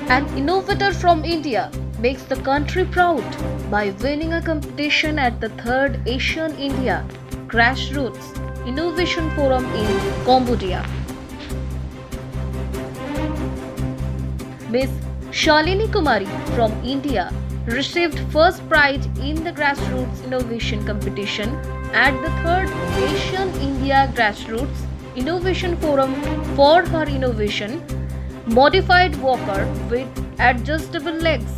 An innovator from India makes the country proud by winning a competition at the 3rd Asian India Grassroots Innovation Forum in Cambodia. Ms. Shalini Kumari from India received first prize in the Grassroots Innovation Competition at the 3rd Asian India Grassroots Innovation Forum for her innovation, modified walker with adjustable legs.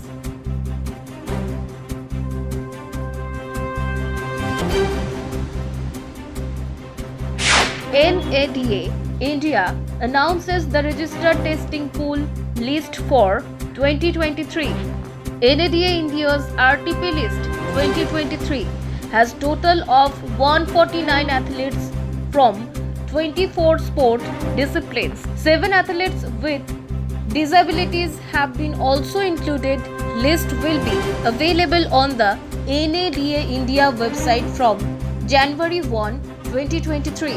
NADA India announces the registered testing pool list for 2023. NADA India's RTP list 2023 has total of 149 athletes from 24 sport disciplines. 7 athletes with disabilities have been also included. List will be available on the NADA India website from January 1, 2023.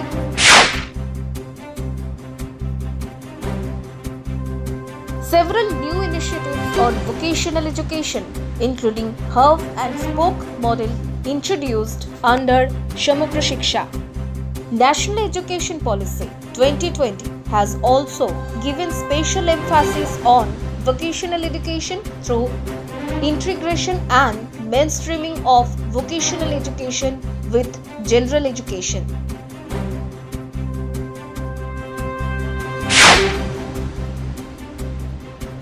Several new initiatives on vocational education, including hub and spoke model, introduced under Shamagra Shiksha. National Education Policy 2020 has also given special emphasis on vocational education through integration and mainstreaming of vocational education with general education.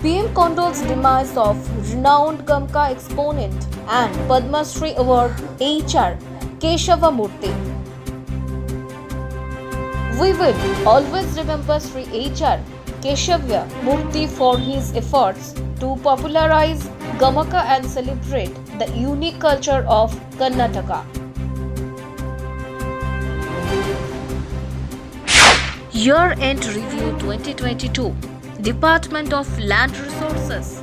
PM condoles demise of renowned Gamka exponent and Padma Shri Award HR Keshava Murthy. We will always remember Sri HR Keshavya Murthy for his efforts to popularize Gamaka and celebrate the unique culture of Karnataka. Year-End Review 2022, Department of Land Resources.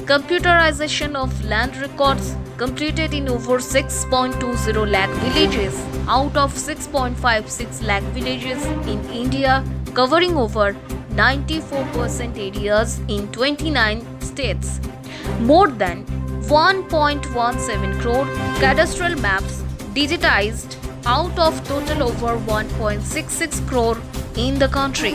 Computerization of land records completed in over 6.20 lakh villages out of 6.56 lakh villages in India, covering over 94% areas in 29 states. More than 1.17 crore cadastral maps digitized out of total over 1.66 crore in the country.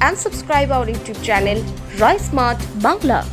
And subscribe our YouTube channel RICE Smart Bangla.